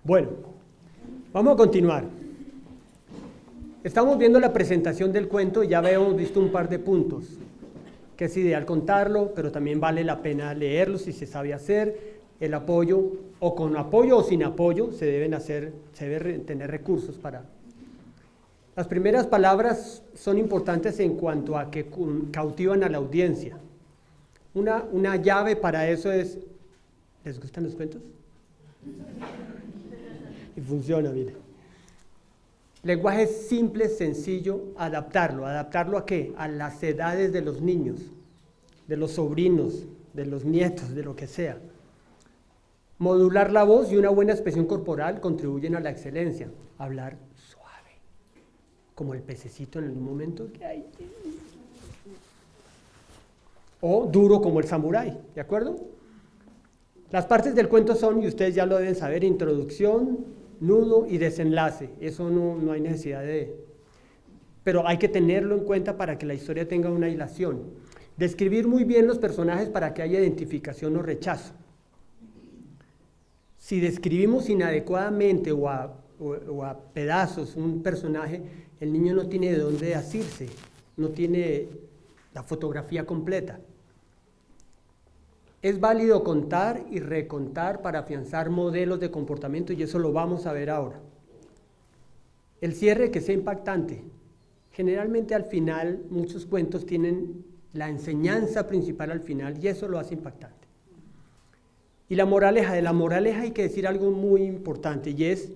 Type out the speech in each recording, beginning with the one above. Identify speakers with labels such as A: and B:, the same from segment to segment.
A: Bueno, vamos a continuar. Estamos viendo la presentación del cuento y ya habíamos visto un par de puntos, que es ideal contarlo, pero también vale la pena leerlo si se sabe hacer. El apoyo, o con apoyo o sin apoyo, se debe tener recursos para. Las primeras palabras son importantes en cuanto a que cautivan a la audiencia. Una llave para eso es, ¿les gustan los cuentos? Y funciona, mire. Lenguaje simple, sencillo, ¿adaptarlo a qué? A las edades de los niños, de los sobrinos, de los nietos, de lo que sea. Modular la voz y una buena expresión corporal contribuyen a la excelencia. Hablar suave, como el pececito en el momento que hay. O duro como el samurái, ¿de acuerdo? Las partes del cuento son, y ustedes ya lo deben saber, introducción, nudo y desenlace. Eso no hay necesidad de... Pero hay que tenerlo en cuenta para que la historia tenga una hilación. Describir muy bien los personajes para que haya identificación o rechazo. Si describimos inadecuadamente o a pedazos un personaje, el niño no tiene de dónde asirse, no tiene la fotografía completa. Es válido contar y recontar para afianzar modelos de comportamiento y eso lo vamos a ver ahora. El cierre que sea impactante. Generalmente al final muchos cuentos tienen la enseñanza principal al final y eso lo hace impactante. Y la moraleja, de la moraleja hay que decir algo muy importante y es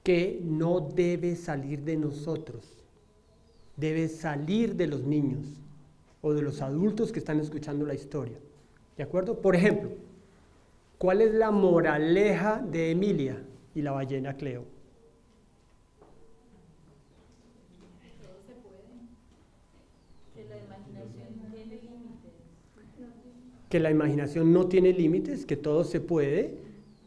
A: que no debe salir de nosotros, debe salir de los niños o de los adultos que están escuchando la historia. ¿De acuerdo? Por ejemplo, ¿cuál es la moraleja de Emilia y la ballena Cleo?
B: Todo se puede, que la imaginación no tiene límites.
A: Que la imaginación no tiene límites, que todo se puede,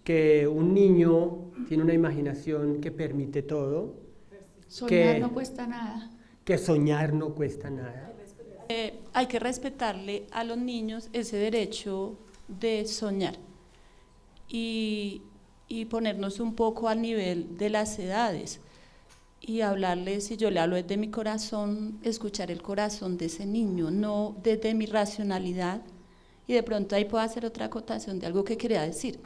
A: que un niño tiene una imaginación que permite todo.
C: Soñar no cuesta nada.
A: Que soñar no cuesta nada.
C: Hay que respetarle a los niños ese derecho de soñar y ponernos un poco al nivel de las edades y hablarles, si yo le hablo desde mi corazón, escuchar el corazón de ese niño, no desde mi racionalidad. Y de pronto ahí puedo hacer otra acotación de algo que quería decir.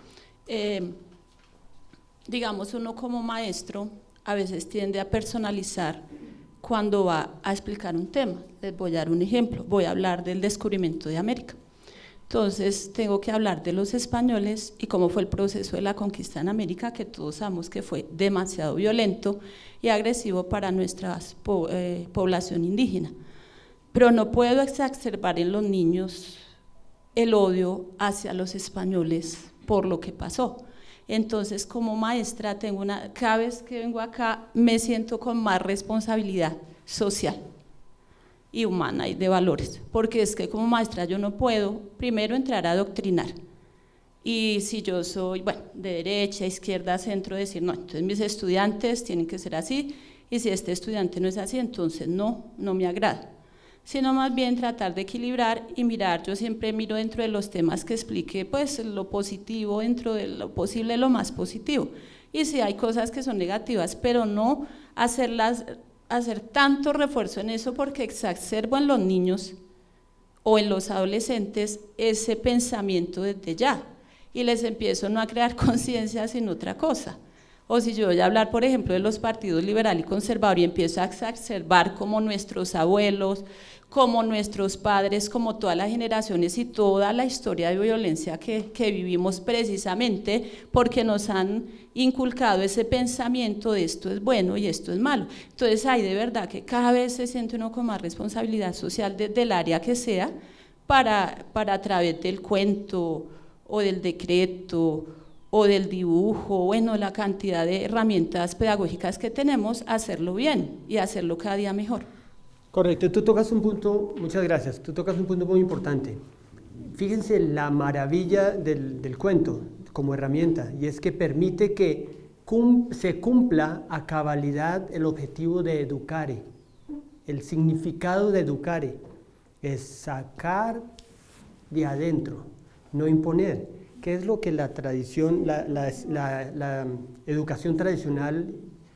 C: Digamos, uno como maestro a veces tiende a personalizar cuando va a explicar un tema. Les voy a dar un ejemplo, voy a hablar del descubrimiento de América. Entonces tengo que hablar de los españoles y cómo fue el proceso de la conquista en América, que todos sabemos que fue demasiado violento y agresivo para nuestra población indígena. Pero no puedo exacerbar en los niños el odio hacia los españoles por lo que pasó. Entonces, como maestra, cada vez que vengo acá me siento con más responsabilidad social y humana y de valores, porque es que como maestra yo no puedo primero entrar a adoctrinar y si yo soy, de derecha, izquierda, centro, decir no, entonces mis estudiantes tienen que ser así y si este estudiante no es así, entonces no me agrada. Sino más bien tratar de equilibrar y mirar, yo siempre miro dentro de los temas que explique, pues lo positivo dentro de lo posible, lo más positivo. Y si hay cosas que son negativas, pero no hacer tanto refuerzo en eso porque exacerbo en los niños o en los adolescentes ese pensamiento desde ya y les empiezo no a crear conciencia sino otra cosa. O si yo voy a hablar, por ejemplo, de los partidos liberal y conservador y empiezo a exacerbar como nuestros abuelos, como nuestros padres, como todas las generaciones y toda la historia de violencia que vivimos precisamente porque nos han inculcado ese pensamiento de esto es bueno y esto es malo. Entonces ahí de verdad que cada vez se siente uno con más responsabilidad social desde el área que sea para a través del cuento o del decreto o del dibujo, la cantidad de herramientas pedagógicas que tenemos, hacerlo bien y hacerlo cada día mejor.
A: Correcto, tú tocas un punto, muchas gracias, tú tocas un punto muy importante. Fíjense la maravilla del cuento como herramienta, y es que permite que se cumpla a cabalidad el objetivo de educare. El significado de educare es sacar de adentro, no imponer. ¿Qué es lo que la tradición, la educación tradicional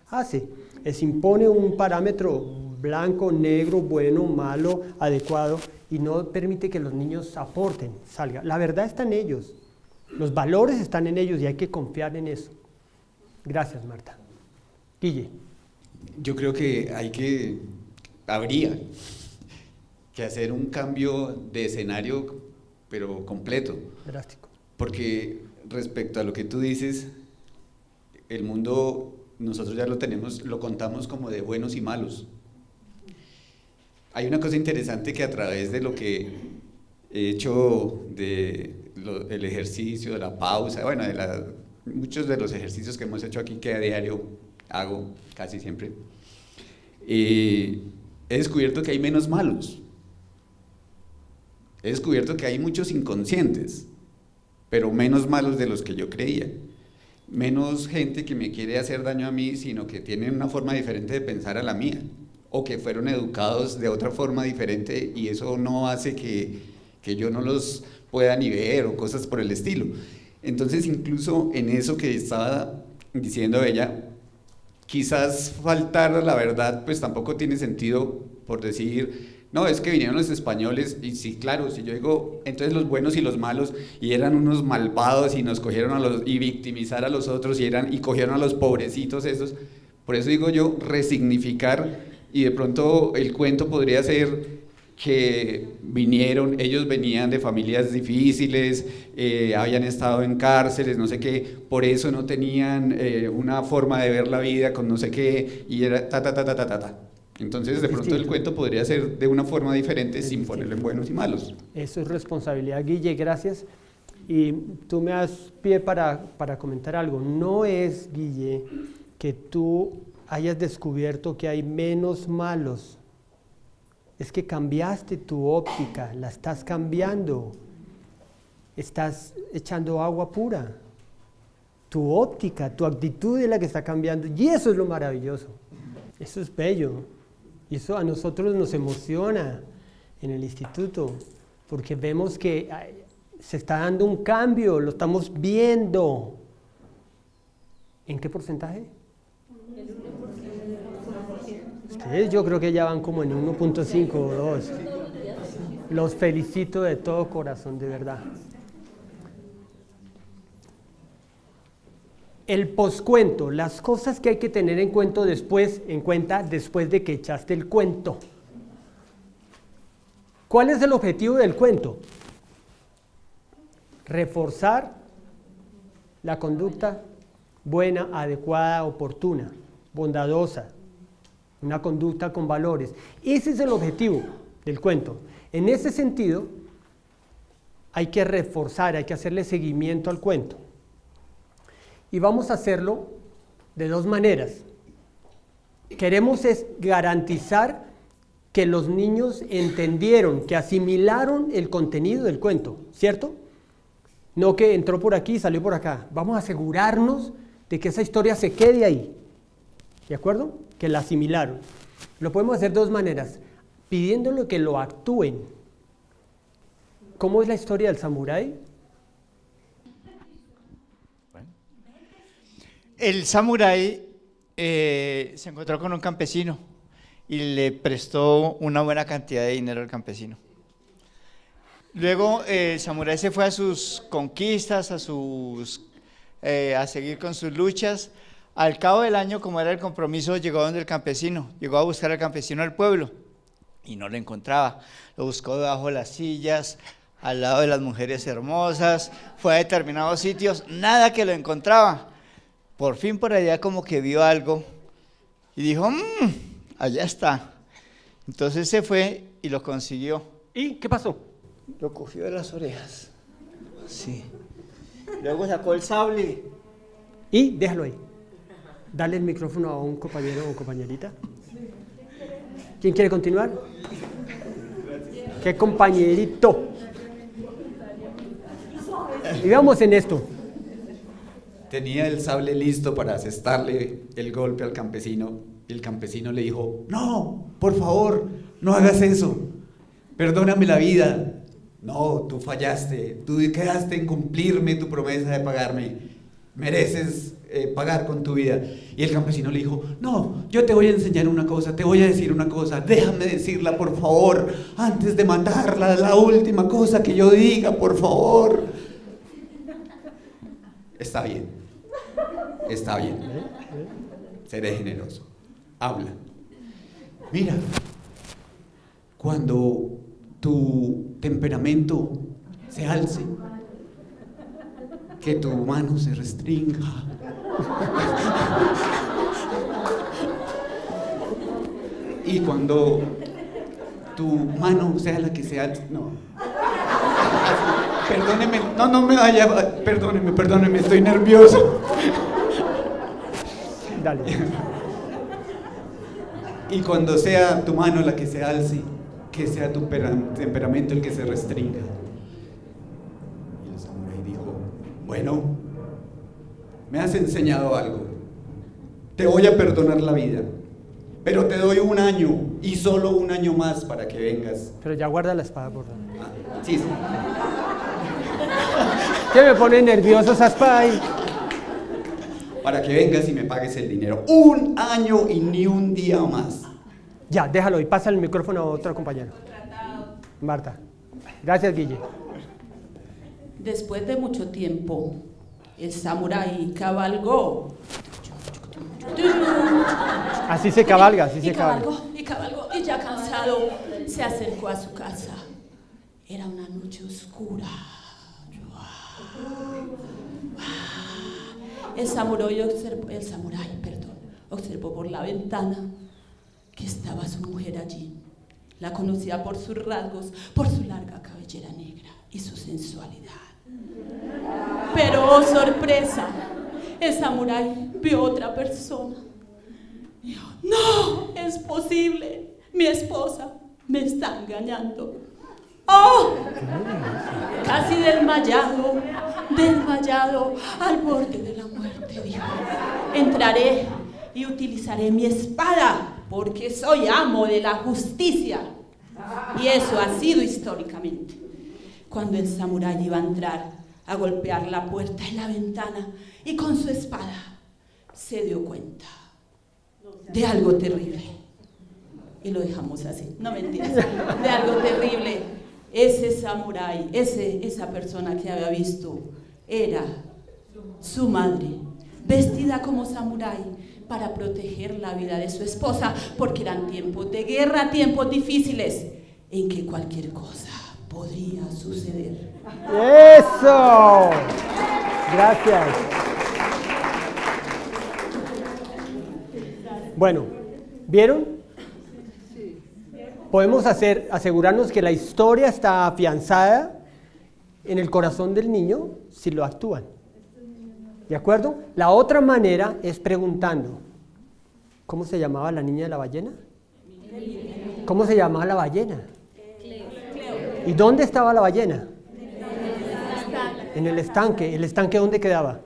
A: hace? Es impone un parámetro blanco, negro, bueno, malo, adecuado, y no permite que los niños aporten, salgan. La verdad está en ellos, los valores están en ellos y hay que confiar en eso. Gracias, Marta. Guille.
D: Yo creo que habría que hacer un cambio de escenario, pero completo.
A: Drástico.
D: Porque respecto a lo que tú dices, el mundo nosotros ya lo contamos como de buenos y malos. Hay una cosa interesante que a través de lo que he hecho el ejercicio, de la pausa, bueno, muchos de los ejercicios que hemos hecho aquí que a diario hago casi siempre, he descubierto que hay menos malos. He descubierto que hay muchos inconscientes, pero menos malos de los que yo creía. Menos gente que me quiere hacer daño a mí, sino que tienen una forma diferente de pensar a la mía, o que fueron educados de otra forma diferente y eso no hace que yo no los pueda ni ver o cosas por el estilo. Entonces, incluso en eso que estaba diciendo ella, quizás faltar a la verdad, pues tampoco tiene sentido por decir, no, es que vinieron los españoles, y sí, claro, si yo digo, entonces los buenos y los malos, y eran unos malvados, y nos cogieron y victimizar a los otros, y cogieron a los pobrecitos esos, por eso digo yo, resignificar, y de pronto el cuento podría ser que ellos venían de familias difíciles, habían estado en cárceles, no sé qué, por eso no tenían una forma de ver la vida con no sé qué, y era ta. Entonces, de pronto el cuento podría ser de una forma diferente sin ponerlo en buenos y malos.
A: Eso es responsabilidad, Guille, gracias. Y tú me das pie para comentar algo. No es, Guille, que tú hayas descubierto que hay menos malos. Es que cambiaste tu óptica, la estás cambiando. Estás echando agua pura. Tu óptica, tu actitud es la que está cambiando. Y eso es lo maravilloso. Eso es bello. Y eso a nosotros nos emociona en el instituto, porque vemos que se está dando un cambio, lo estamos viendo. ¿En qué porcentaje? Ustedes yo creo que ya van como en 1.5 o 2. Los felicito de todo corazón, de verdad. El poscuento, las cosas que hay que tener en cuenta después de que echaste el cuento. ¿Cuál es el objetivo del cuento? Reforzar la conducta buena, adecuada, oportuna, bondadosa, una conducta con valores. Ese es el objetivo del cuento. En ese sentido, hay que reforzar, hay que hacerle seguimiento al cuento. Y vamos a hacerlo de dos maneras. Queremos garantizar que los niños entendieron, que asimilaron el contenido del cuento, ¿cierto? No que entró por aquí y salió por acá. Vamos a asegurarnos de que esa historia se quede ahí, ¿de acuerdo? Que la asimilaron. Lo podemos hacer de dos maneras, pidiéndole que lo actúen. ¿Cómo es la historia del samurái?
E: El samurái se encontró con un campesino y le prestó una buena cantidad de dinero al campesino. Luego el samurái se fue a sus conquistas, a seguir con sus luchas. Al cabo del año, como era el compromiso, llegó donde el campesino, llegó a buscar al campesino al pueblo y no lo encontraba. Lo buscó debajo de las sillas, al lado de las mujeres hermosas, fue a determinados sitios, nada que lo encontraba. Por fin por allá como que vio algo y dijo, allá está. Entonces se fue y lo consiguió.
A: ¿Y qué pasó?
E: Lo cogió de las orejas. Sí. Luego sacó el sable.
A: Y déjalo ahí. Dale el micrófono a un compañero o compañerita. ¿Quién quiere continuar? ¿Qué compañerito? Y vamos en esto.
D: Tenía el sable listo para asestarle el golpe al campesino y el campesino le dijo, no, por favor, no hagas eso, perdóname la vida, no, tú fallaste, tú quedaste en cumplirme tu promesa de pagarme, mereces pagar con tu vida. Y el campesino le dijo, no, yo te voy a enseñar una cosa, te voy a decir una cosa, déjame decirla por favor, antes de matarla, la última cosa que yo diga, por favor. Está bien, seré generoso, habla. Mira, cuando tu temperamento se alce, que tu mano se restrinja, y cuando tu mano sea la que se alce, no, perdóneme, no me vaya, perdóneme, estoy nervioso.
A: Dale.
D: Y cuando sea tu mano la que se alce, que sea tu temperamento el que se restringa. Y el samurái dijo, bueno, me has enseñado algo, te voy a perdonar la vida, pero te doy 1 año y solo 1 año más para que vengas.
A: Pero ya guarda la espada, por favor.
D: Sí.
A: ¿Qué me pone nervioso esa espada ahí?
D: Para que vengas y me pagues el dinero. 1 año y ni un día más.
A: Ya, déjalo y pasa el micrófono a otro compañero. Marta. Gracias, Guille.
C: Después de mucho tiempo, el samurái cabalgó.
A: Así se cabalga, así se cabalga.
C: Y cabalgó, y ya cansado, se acercó a su casa. Era una noche oscura. El samurái observó por la ventana que estaba su mujer allí. La conocía por sus rasgos, por su larga cabellera negra y su sensualidad. Pero, oh sorpresa, el samurái vio otra persona. Dijo, no, es posible, mi esposa me está engañando. ¡Oh! Casi desmayado, al borde de la muerte, dijo, entraré y utilizaré mi espada, porque soy amo de la justicia. Y eso ha sido históricamente. Cuando el samurái iba a entrar a golpear la puerta y la ventana, y con su espada se dio cuenta de algo terrible. Y lo dejamos así, no mentiras, de algo terrible. Ese samurái, esa persona que había visto, era su madre, vestida como samurái para proteger la vida de su esposa, porque eran tiempos de guerra, tiempos difíciles, en que cualquier cosa podría suceder.
A: ¡Eso! Gracias. Bueno, ¿vieron? Podemos asegurarnos que la historia está afianzada en el corazón del niño si lo actúan. ¿De acuerdo? La otra manera es preguntando. ¿Cómo se llamaba la niña de la ballena? ¿Cómo se llamaba la ballena? ¿Y dónde estaba la ballena? En el estanque. ¿El estanque dónde quedaba?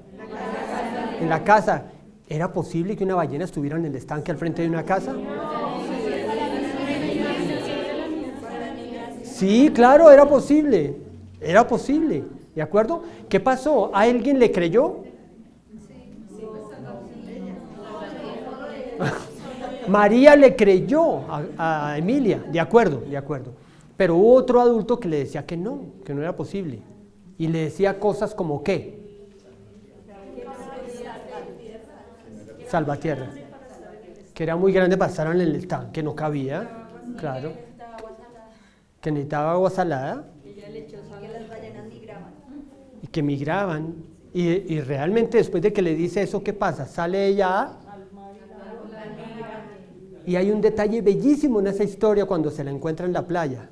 A: En la casa. ¿Era posible que una ballena estuviera en el estanque al frente de una casa? Sí, claro, era posible, ¿de acuerdo? ¿Qué pasó? ¿A alguien le creyó? María le creyó a Emilia, de acuerdo, pero hubo otro adulto que le decía que no era posible, y le decía cosas como ¿qué? Salvatierra, que era muy grande para estar en el estanque, no cabía, claro. Que necesitaba agua salada y que migraban y realmente después de que le dice eso, ¿qué pasa? Sale ella y hay un detalle bellísimo en esa historia cuando se la encuentra en la playa.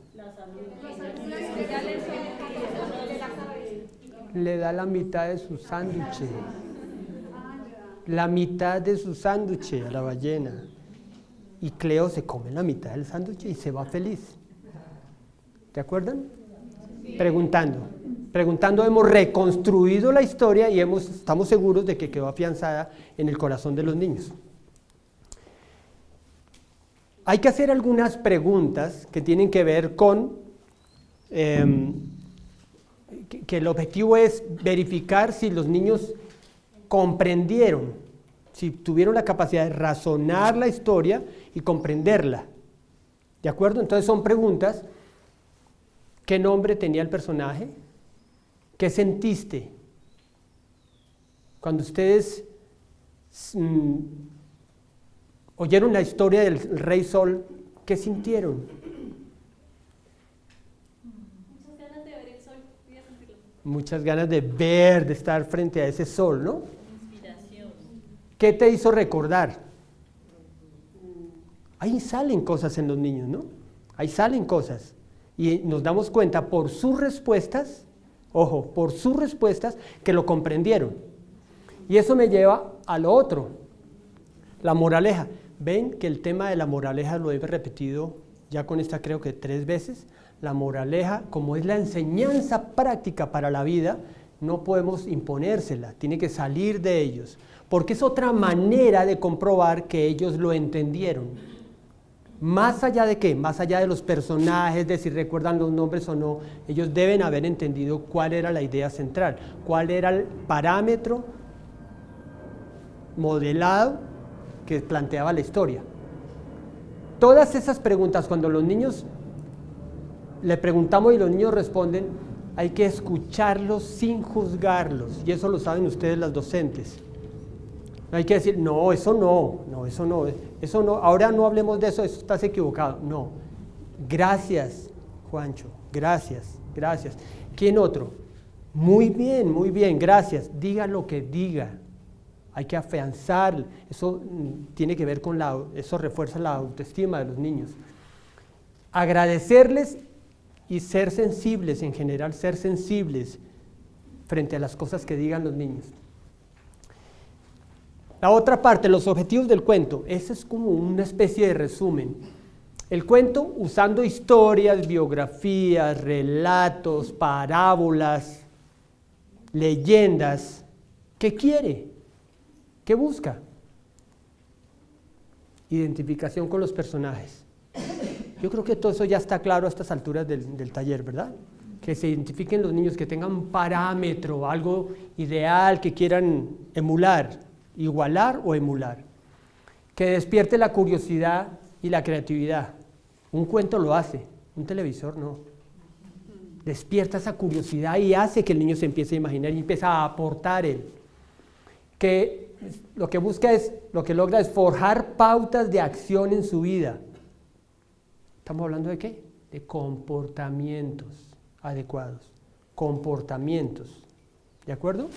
A: Le da la mitad de su sándwich, a la ballena, y Cleo se come la mitad del sándwich y se va feliz. ¿De acuerdan? Preguntando hemos reconstruido la historia y estamos seguros de que quedó afianzada en el corazón de los niños. Hay que hacer algunas preguntas que tienen que ver con que el objetivo es verificar si los niños comprendieron, si tuvieron la capacidad de razonar la historia y comprenderla. ¿De acuerdo? Entonces son preguntas. ¿Qué nombre tenía el personaje? ¿Qué sentiste? Cuando ustedes oyeron la historia del Rey Sol, ¿qué sintieron?
B: Muchas ganas de ver el sol. Voy a sentirlo.
A: Muchas ganas de ver, de estar frente a ese sol, ¿no?
B: Inspiración.
A: ¿Qué te hizo recordar? Ahí salen cosas en los niños, ¿no? Ahí salen cosas. Y nos damos cuenta por sus respuestas, ojo, por sus respuestas, que lo comprendieron. Y eso me lleva a lo otro, la moraleja. Ven que el tema de la moraleja lo he repetido ya con esta creo que 3 veces. La moraleja, como es la enseñanza práctica para la vida, no podemos imponérsela, tiene que salir de ellos, porque es otra manera de comprobar que ellos lo entendieron. Más allá de qué, más allá de los personajes, de si recuerdan los nombres o no, ellos deben haber entendido cuál era la idea central, cuál era el parámetro modelado que planteaba la historia. Todas esas preguntas, cuando los niños le preguntamos y los niños responden, hay que escucharlos sin juzgarlos, y eso lo saben ustedes las docentes. No hay que decir, no, eso no, ahora no hablemos de eso, estás equivocado. No, gracias, Juancho, gracias. ¿Quién otro? Muy bien, gracias, diga lo que diga. Hay que afianzar, eso tiene que ver con eso refuerza la autoestima de los niños. Agradecerles y ser sensibles, en general, ser sensibles frente a las cosas que digan los niños. La otra parte, los objetivos del cuento, ese es como una especie de resumen. El cuento usando historias, biografías, relatos, parábolas, leyendas. ¿Qué quiere? ¿Qué busca? Identificación con los personajes. Yo creo que todo eso ya está claro a estas alturas del taller, ¿verdad? Que se identifiquen los niños, que tengan un parámetro, algo ideal que quieran emular. Igualar o emular, que despierte la curiosidad y la creatividad. Un cuento lo hace, un televisor no. Despierta esa curiosidad y hace que el niño se empiece a imaginar y empieza a aportar él. Que lo que busca es, lo que logra es forjar pautas de acción en su vida. ¿Estamos hablando de qué? De comportamientos adecuados, comportamientos, ¿de acuerdo?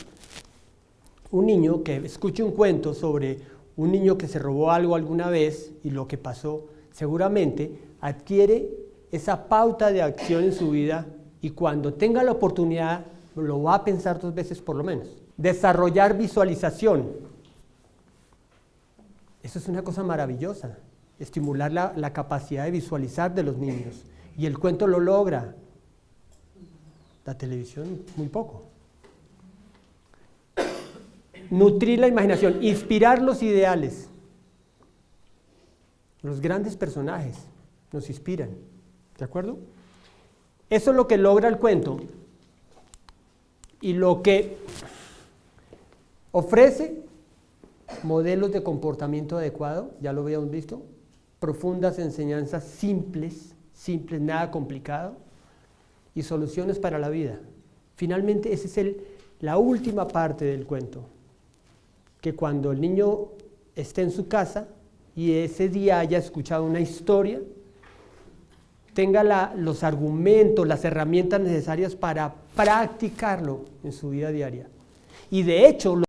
A: Un niño que escuche un cuento sobre un niño que se robó algo alguna vez y lo que pasó, seguramente adquiere esa pauta de acción en su vida y cuando tenga la oportunidad lo va a pensar 2 veces por lo menos. Desarrollar visualización. Eso es una cosa maravillosa, estimular la capacidad de visualizar de los niños. Y el cuento lo logra. La televisión, muy poco. Nutrir la imaginación, inspirar los ideales. Los grandes personajes nos inspiran, ¿de acuerdo? Eso es lo que logra el cuento y lo que ofrece modelos de comportamiento adecuado, ya lo habíamos visto, profundas enseñanzas simples, nada complicado, y soluciones para la vida. Finalmente, esa es la última parte del cuento. Que cuando el niño esté en su casa y ese día haya escuchado una historia, tenga los argumentos, las herramientas necesarias para practicarlo en su vida diaria. Y de hecho,